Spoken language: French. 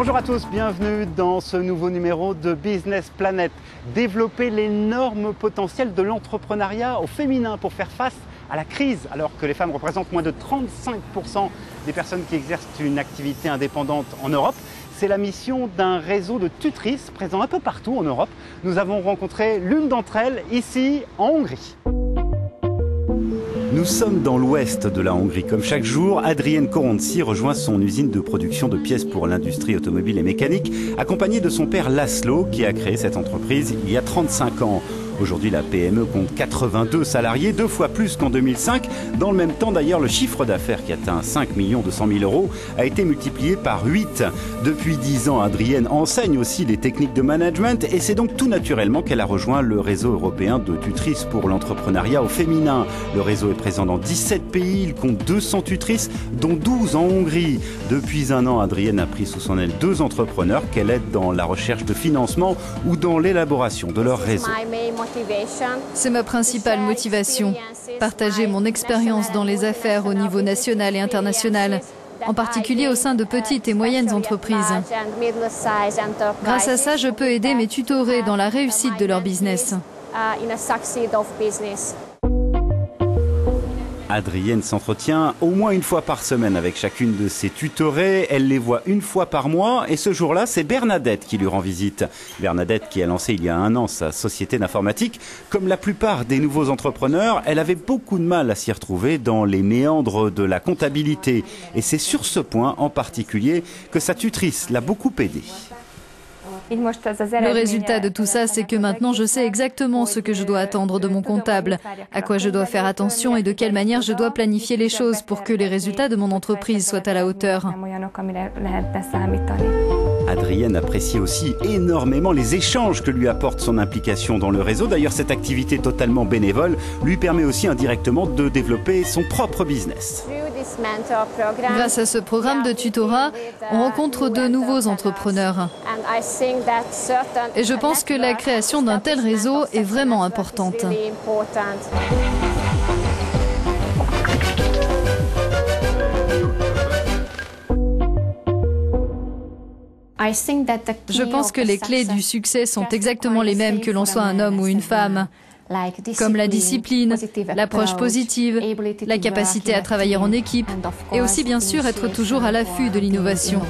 Bonjour à tous, bienvenue dans ce nouveau numéro de Business Planet. Développer l'énorme potentiel de l'entrepreneuriat au féminin pour faire face à la crise, alors que les femmes représentent moins de 35% des personnes qui exercent une activité indépendante en Europe. C'est la mission d'un réseau de tutrices présent un peu partout en Europe. Nous avons rencontré l'une d'entre elles ici en Hongrie. Nous sommes dans l'ouest de la Hongrie. Comme chaque jour, Adrienne Koronci rejoint son usine de production de pièces pour l'industrie automobile et mécanique, accompagnée de son père Laszlo, qui a créé cette entreprise il y a 35 ans. Aujourd'hui, la PME compte 82 salariés, 2 fois plus qu'en 2005. Dans le même temps, d'ailleurs, le chiffre d'affaires qui atteint 5 200 000 € a été multiplié par 8. Depuis 10 ans, Adrienne enseigne aussi les techniques de management et c'est donc tout naturellement qu'elle a rejoint le réseau européen de tutrices pour l'entrepreneuriat au féminin. Le réseau est présent dans 17 pays, il compte 200 tutrices, dont 12 en Hongrie. Depuis un an, Adrienne a pris sous son aile 2 entrepreneurs qu'elle aide dans la recherche de financement ou dans l'élaboration de leur réseau. C'est ma principale motivation, partager mon expérience dans les affaires au niveau national et international, en particulier au sein de petites et moyennes entreprises. Grâce à ça, je peux aider mes tutorés dans la réussite de leur business. Adrienne s'entretient au moins une fois par semaine avec chacune de ses tutorées. Elle les voit une fois par mois et ce jour-là, c'est Bernadette qui lui rend visite. Bernadette qui a lancé il y a un an sa société d'informatique. Comme la plupart des nouveaux entrepreneurs, elle avait beaucoup de mal à s'y retrouver dans les méandres de la comptabilité. Et c'est sur ce point en particulier que sa tutrice l'a beaucoup aidée. Le résultat de tout ça, c'est que maintenant je sais exactement ce que je dois attendre de mon comptable, à quoi je dois faire attention et de quelle manière je dois planifier les choses pour que les résultats de mon entreprise soient à la hauteur. Adrienne apprécie aussi énormément les échanges que lui apporte son implication dans le réseau. D'ailleurs, cette activité totalement bénévole lui permet aussi indirectement de développer son propre business. Grâce à ce programme de tutorat, on rencontre de nouveaux entrepreneurs. Et je pense que la création d'un tel réseau est vraiment importante. Je pense que les clés du succès sont exactement les mêmes que l'on soit un homme ou une femme, comme la discipline, l'approche positive, la capacité à travailler en équipe et aussi bien sûr être toujours à l'affût de l'innovation.